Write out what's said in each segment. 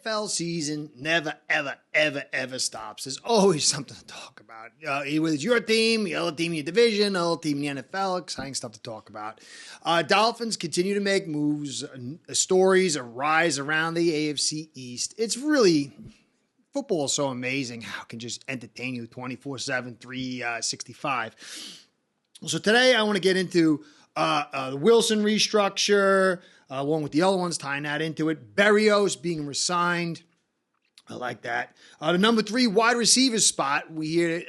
NFL season never, ever, ever, ever stops. There's always something to talk about. Whether it's your team, the other team in your division, the other team in the NFL, exciting stuff to talk about. Dolphins continue to make moves. Stories arise around the AFC East. It's really, football is so amazing how it can just entertain you 24/7, 365. So today I want to get into the Wilson restructure, along with the other ones, tying that into it. Berrios being resigned. I like that. The number 3 wide receiver spot. We hear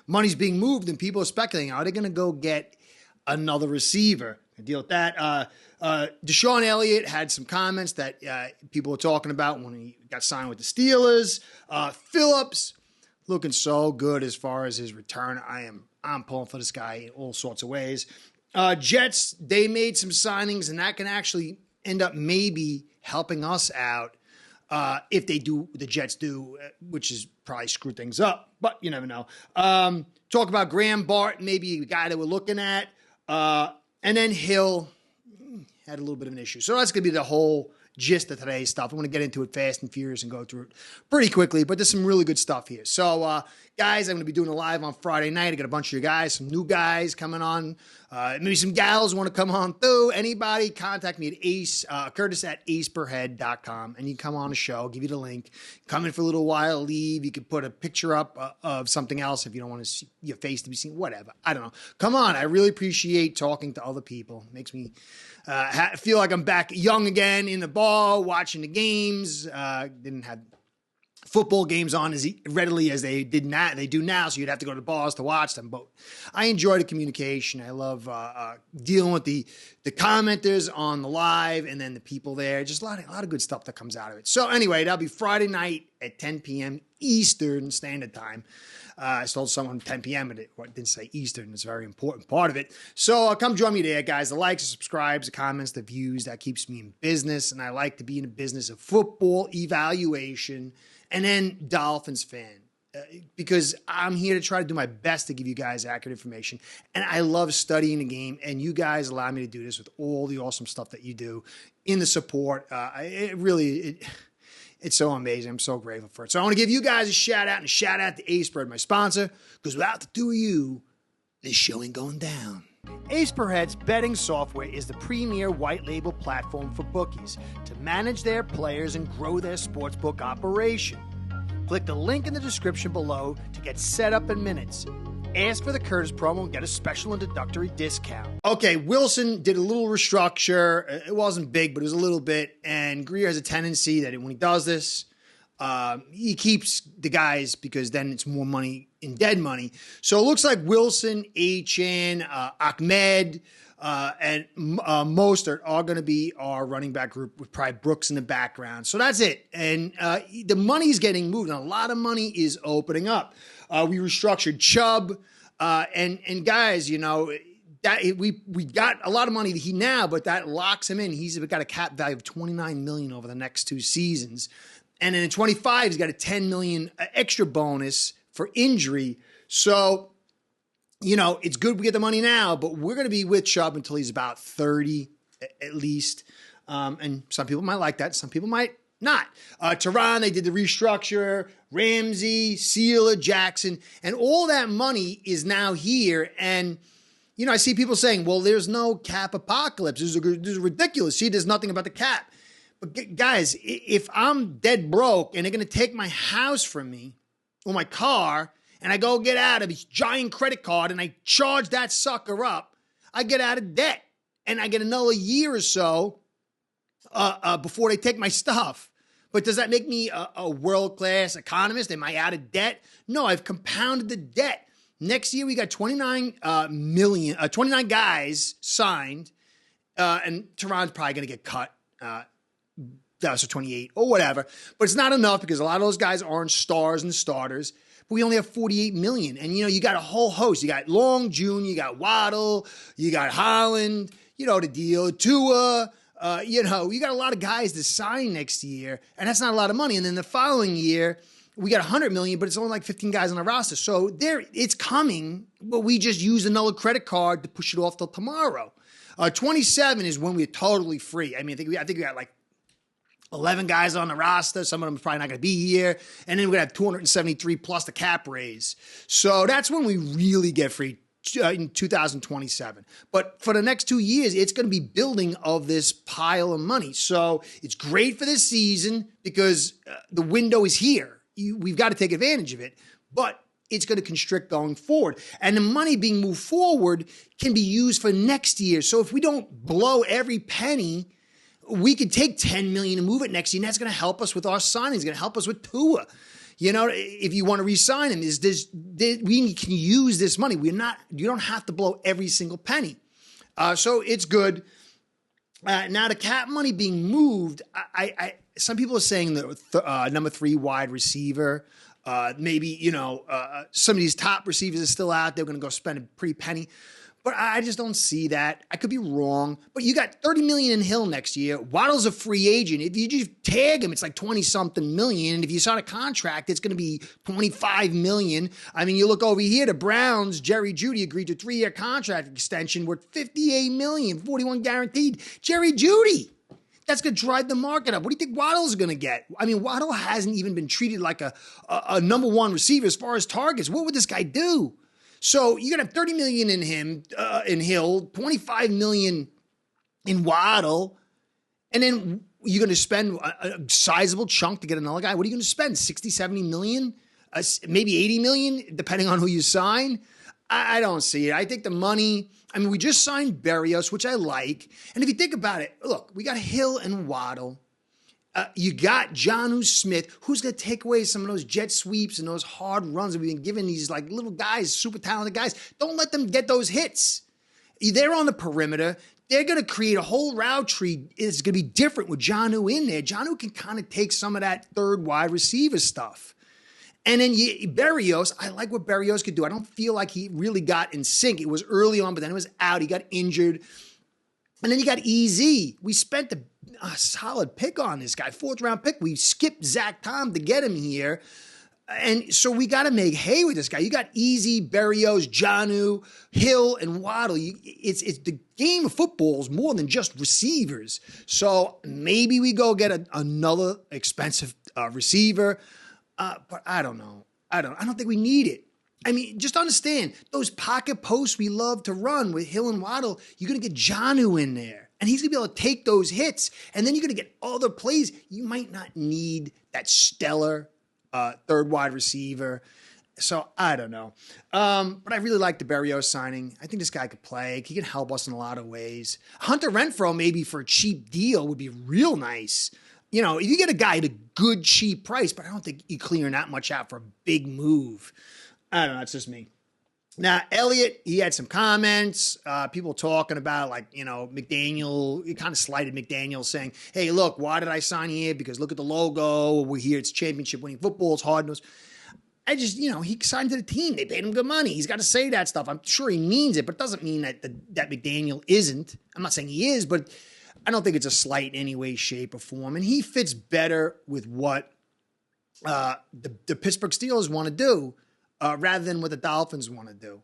money's being moved, and people are speculating, are they going to go get another receiver? I deal with that. DeShaun Elliot had some comments that people were talking about when he got signed with the Steelers. Phillips looking so good as far as his return. I'm pulling for this guy in all sorts of ways. Jets, they made some signings, and that can actually end up maybe helping us out if they do, the Jets do, which is probably screw things up, but you never know. Talk about Graham Bart, maybe a guy that we're looking at. And then Hill had a little bit of an issue. So that's going to be the whole gist of today's stuff. I'm going to get into it fast and furious and go through it pretty quickly, but there's some really good stuff here. So, guys, I'm going to be doing a live on Friday night. I got a bunch of you guys, some new guys coming on. Maybe some gals want to come on through. Anybody, contact me at Curtis at aceperhead.com, and you can come on the show. I'll give you the link. Come in for a little while, leave. You can put a picture up of something else if you don't want to see your face to be seen, whatever. I don't know. Come on. I really appreciate talking to other people. Makes me feel like I'm back young again in the bar, watching the games. Didn't have football games on as readily as they do now, so you'd have to go to the bars to watch them. But I enjoy the communication. I love dealing with the commenters on the live and then the people there. Just a lot of good stuff that comes out of it. So anyway, that'll be Friday night at 10 p.m. Eastern Standard Time. I told someone 10 p.m. and it didn't say Eastern. It's a very important part of it. So come join me there, guys. The likes, the subscribes, the comments, the views, that keeps me in business. And I like to be in the business of football evaluation and then Dolphins fan. Because I'm here to try to do my best to give you guys accurate information. And I love studying the game. And you guys allow me to do this with all the awesome stuff that you do in the support. It's so amazing. I'm so grateful for it. So I want to give you guys a shout out and a shout out to Ace Bird, my sponsor, because without the two of you, this show ain't going down. Ace Per Head's betting software is the premier white label platform for bookies to manage their players and grow their sportsbook operation. Click the link in the description below to get set up in minutes. Ask for the Curtis promo and get a special introductory discount. Okay, Wilson did a little restructure. It wasn't big, but it was a little bit. And Greer has a tendency that when he does this, he keeps the guys because then it's more money in dead money. So it looks like Wilson, Achane, Ahmed, and Mostert are going to be our running back group with probably Brooks in the background. So that's it. And the money's getting moved, and a lot of money is opening up. We restructured Chubb, and guys, you know, that we got a lot of money now, but that locks him in. He's got a cap value of $29 million over the next 2 seasons. And then in 25, he's got a $10 million extra bonus for injury. So, you know, it's good we get the money now, but we're going to be with Chubb until he's about 30 at least. And some people might like that. Some people might not. Tehran, they did the restructure. Ramsey, Sealer, Jackson, and all that money is now here. And, you know, I see people saying, well, there's no cap apocalypse. This is ridiculous. See, there's nothing about the cap. But guys, if I'm dead broke and they're going to take my house from me or my car and I go get out of this giant credit card and I charge that sucker up, I get out of debt and I get another year or so before they take my stuff. But does that make me a world-class economist? Am I out of debt? No, I've compounded the debt. Next year, we got 29 guys signed, and Tehran's probably going to get cut. So 28 or whatever. But it's not enough because a lot of those guys aren't stars and starters. But we only have 48 million. And, you know, you got a whole host. You got Long Jr., you got Waddle, you got Holland, you know the deal, Tua. You know, you got a lot of guys to sign next year, and that's not a lot of money. And then the following year, we got 100 million, but it's only like 15 guys on the roster. So it's coming, but we just use another credit card to push it off till tomorrow. 27 is when we're totally free. I mean, I think we got like 11 guys on the roster. Some of them are probably not going to be here. And then we're going to have 273 plus the cap raise. So that's when we really get free in 2027. But for the next 2 years, it's going to be building of this pile of money. So it's great for this season because the window is here. We've got to take advantage of it. But it's going to constrict going forward. And the money being moved forward can be used for next year. So if we don't blow every penny, we could take $10 million and move it next year, and that's going to help us with our signings. It's going to help us with Tua. You know, if you want to re-sign him, we can use this money. You don't have to blow every single penny. So it's good. Now the cap money being moved, some people are saying that number 3 wide receiver, maybe, some of these top receivers are still out. They're going to go spend a pretty penny. But I just don't see that. I could be wrong. But you got $30 million in Hill next year. Waddle's a free agent. If you just tag him, it's like 20-something million. And if you sign a contract, it's going to be $25 million. I mean, you look over here, the Browns, Jerry Jeudy agreed to a 3-year contract extension worth $58 million, 41 guaranteed. Jerry Jeudy. That's going to drive the market up. What do you think Waddle's going to get? I mean, Waddle hasn't even been treated like a number 1 receiver as far as targets. What would this guy do? So you're going to have $30 million in him, in Hill, $25 million in Waddle, and then you're going to spend a sizable chunk to get another guy. What are you going to spend? 60, 70 million? Maybe 80 million, depending on who you sign? I don't see it. I think the money, we just signed Berrios, which I like. And if you think about it, look, we got Hill and Waddle. You got Jonnu Smith, who's going to take away some of those jet sweeps and those hard runs that we've been giving these like little guys, super talented guys. Don't let them get those hits. They're on the perimeter. They're going to create a whole route tree. It's going to be different with Jonnu in there. Jonnu can kind of take some of that third wide receiver stuff. And then Berrios, I like what Berrios could do. I don't feel like he really got in sync. It was early on, but then it was out. He got injured. And then you got EZ. We spent a solid pick on this guy, 4th-round pick. We skipped Zach Tom to get him here. And so we got to make hay with this guy. You got EZ, Berrios, Jonnu, Hill, and Waddle. It's the game of football is more than just receivers. So maybe we go get another expensive receiver. But I don't know. I don't think we need it. I mean, just understand, those pocket posts we love to run with Hill and Waddle, you're going to get Jonnu in there. And he's going to be able to take those hits. And then you're going to get other plays. You might not need that stellar third wide receiver. So I don't know. But I really like the Berrios signing. I think this guy could play. He can help us in a lot of ways. Hunter Renfrow, maybe for a cheap deal, would be real nice. You know, if you get a guy at a good, cheap price, but I don't think you're clearing that much out for a big move. I don't know. It's just me. Now, Elliot, he had some comments. People talking about, like, McDaniel. He kind of slighted McDaniel, saying, hey, look, why did I sign here? Because look at the logo. We're here. It's championship-winning football. It's hard-nosed. I just, he signed to the team. They paid him good money. He's got to say that stuff. I'm sure he means it, but it doesn't mean that McDaniel isn't. I'm not saying he is, but I don't think it's a slight in any way, shape, or form. And he fits better with what the Pittsburgh Steelers want to do rather than what the Dolphins want to do.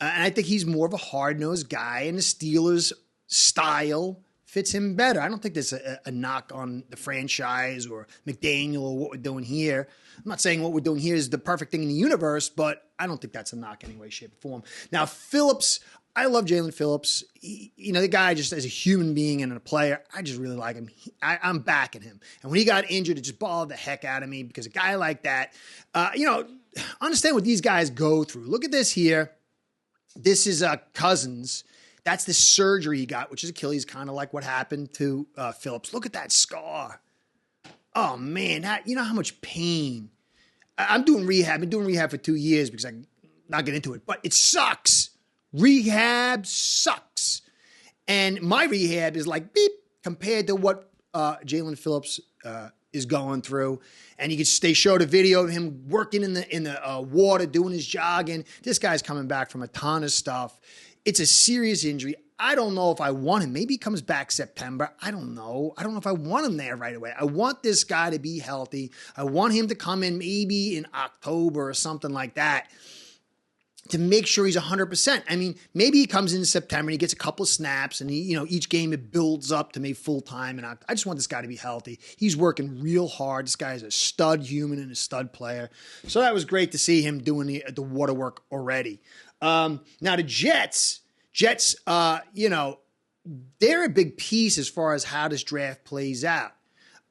And I think he's more of a hard-nosed guy, and the Steelers' style fits him better. I don't think there's a knock on the franchise or McDaniel or what we're doing here. I'm not saying what we're doing here is the perfect thing in the universe, but I don't think that's a knock in any way, shape, or form. Now, Phillips, I love Jalen Phillips. The guy, just as a human being and a player, I just really like him. I'm backing him. And when he got injured, it just bothered the heck out of me, because a guy like that, understand what these guys go through. Look at this here. This is Cousins. That's the surgery he got, which is Achilles, kind of like what happened to Phillips. Look at that scar. Oh, man, you know how much pain. I'm doing rehab. I've been doing rehab for 2 years because I'm not getting into it, but it sucks. Rehab sucks. And my rehab is like beep compared to what Jalen Phillips is going through. And they showed a video of him working in the water, doing his jogging. This guy's coming back from a ton of stuff. It's a serious injury. I don't know if I want him. Maybe he comes back September. I don't know. I don't know if I want him there right away. I want this guy to be healthy. I want him to come in maybe in October or something like that to make sure he's 100%. I mean, maybe he comes in September and he gets a couple of snaps and each game it builds up to maybe full time. And I just want this guy to be healthy. He's working real hard. This guy is a stud human and a stud player. So that was great to see him doing the water work already. Now the Jets, they're a big piece as far as how this draft plays out.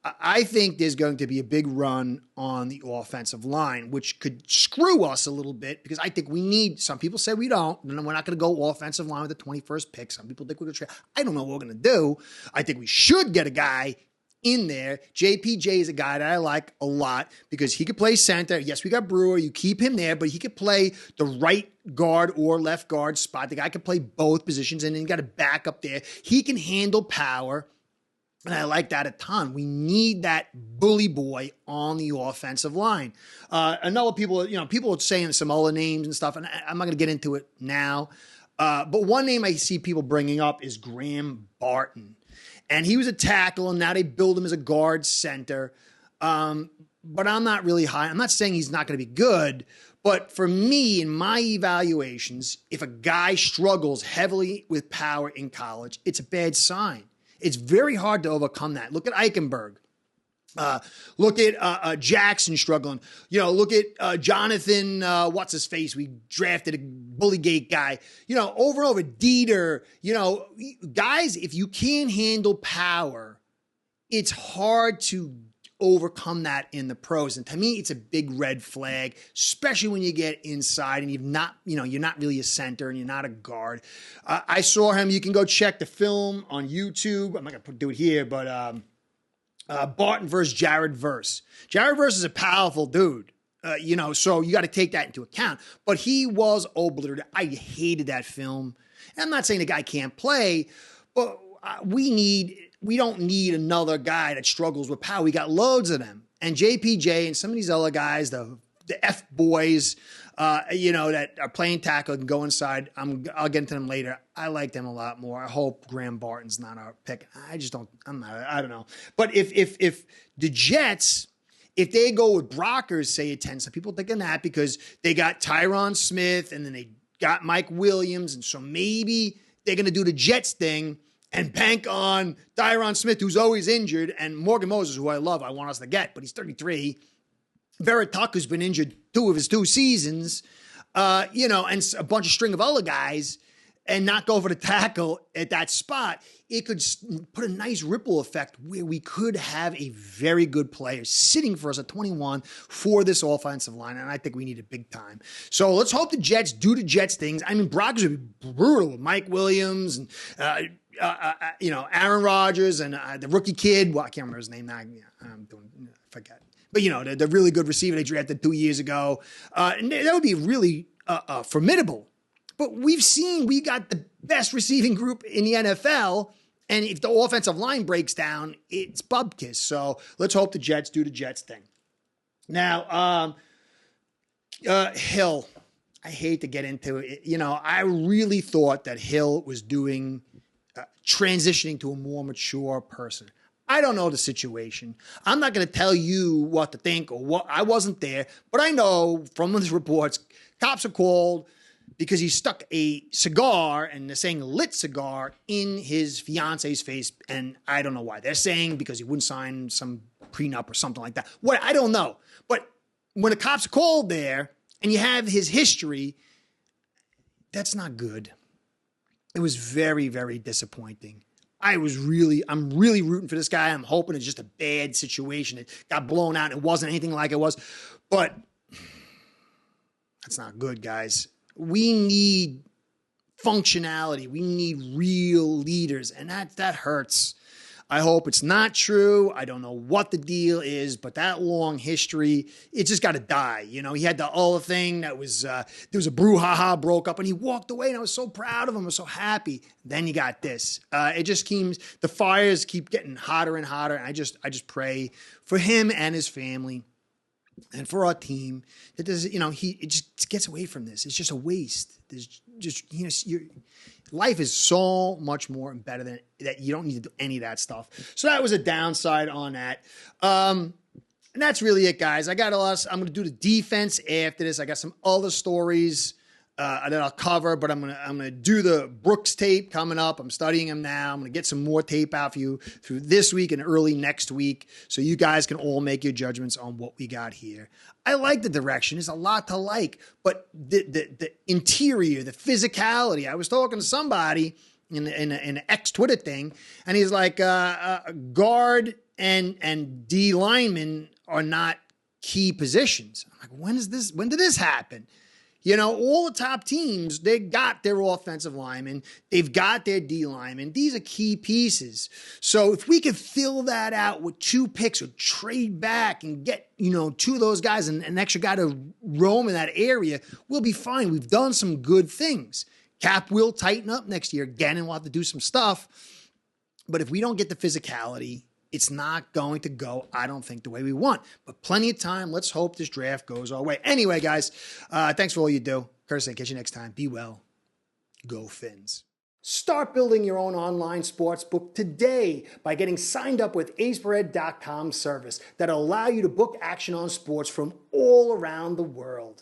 I think there's going to be a big run on the offensive line, which could screw us a little bit because I think we need, some people say we don't, and we're not going to go offensive line with the 21st pick. Some people think we're going to trade. I don't know what we're going to do. I think we should get a guy in there. JPJ is a guy that I like a lot because he could play center. Yes, we got Brewer. You keep him there, but he could play the right guard or left guard spot. The guy could play both positions, and then you got a back up there. He can handle power. And I like that a ton. We need that bully boy on the offensive line. Another people are saying some other names and stuff, and I'm not going to get into it now. But one name I see people bringing up is Graham Barton. And he was a tackle, and now they build him as a guard center. But I'm not really high. I'm not saying he's not going to be good. But for me, in my evaluations, if a guy struggles heavily with power in college, it's a bad sign. It's very hard to overcome that. Look at Eichenberg. Look at Jackson struggling. Look at Jonathan, what's his face? We drafted a Bullygate guy. Over and over, Dieter. Guys, if you can't handle power, it's hard to overcome that in the pros. And to me, it's a big red flag, especially when you get inside and you're not really a center and you're not a guard. I saw him. You can go check the film on YouTube. I'm not going to do it here, but Barton versus Jared Verse. Jared Verse is a powerful dude, so you got to take that into account. But he was obliterated. I hated that film. And I'm not saying the guy can't play, but we don't need another guy that struggles with power. We got loads of them. And JPJ and some of these other guys, the F boys, that are playing tackle and go inside. I'll get into them later. I like them a lot more. I hope Graham Barton's not our pick. I don't know. But if the Jets, if they go with Brockers, say at 10, some people thinking that because they got Tyron Smith and then they got Mike Williams. And so maybe they're going to do the Jets thing and bank on Tyron Smith, who's always injured, and Morgan Moses, who I love, I want us to get, but he's 33. Verituk, who's been injured 2 of his 2 seasons, and a bunch of string of other guys, and not go for the tackle at that spot. It could put a nice ripple effect where we could have a very good player sitting for us at 21 for this offensive line, and I think we need it big time. So let's hope the Jets do the Jets things. I mean, Brockers would be brutal with Mike Williams and Aaron Rodgers and the rookie kid. Well, I can't remember his name now. Forget. But, the really good receiver they drafted 2 years ago. And that would be really formidable. But we got the best receiving group in the NFL. And if the offensive line breaks down, it's bubkiss. So let's hope the Jets do the Jets thing. Now, Hill. I hate to get into it. I really thought that Hill was transitioning to a more mature person. I don't know the situation. I'm not going to tell you what to think or what. I wasn't there, but I know from these reports, cops are called because he stuck a cigar, and they're saying lit cigar, in his fiance's face, and I don't know why. They're saying because he wouldn't sign some prenup or something like that. What, I don't know. But when the cops are called there and you have his history, that's not good. It was very, very disappointing. I'm really rooting for this guy. I'm hoping it's just a bad situation. It got blown out. It wasn't anything like it was. But that's not good, guys. We need functionality. We need real leaders. And that hurts. I hope it's not true. I don't know what the deal is, but that long history, it just got to die. He had the other thing that was, there was a brouhaha, broke up, and he walked away, and I was so proud of him. I was so happy. Then you got this. It just seems the fires keep getting hotter and hotter, and I just pray for him and his family and for our team that it just gets away from this. It's just a waste. There's just, life is so much more and better than that. You don't need to do any of that stuff. So that was a downside on that. And that's really it, guys. I'm going to do the defense after this. I got some other stories that I'll cover, but I'm gonna do the Brooks tape coming up. I'm studying him now. I'm gonna get some more tape out for you through this week and early next week, so you guys can all make your judgments on what we got here. I like the direction. There's a lot to like, but the interior, the physicality. I was talking to somebody in an ex-Twitter thing, and he's like, guard and D linemen are not key positions. I'm like, when did this happen? You know, all the top teams, they got their offensive linemen. They've got their D linemen. These are key pieces. So if we could fill that out with 2 picks or trade back and get, 2 of those guys and an extra guy to roam in that area, we'll be fine. We've done some good things. Cap will tighten up next year again, and we'll have to do some stuff. But if we don't get the physicality, it's not going to go, I don't think, the way we want. But plenty of time. Let's hope this draft goes our way. Anyway, guys, thanks for all you do. Curtis, catch you next time. Be well. Go Phins. Start building your own online sports book today by getting signed up with aceperhead.com service that'll allow you to book action on sports from all around the world.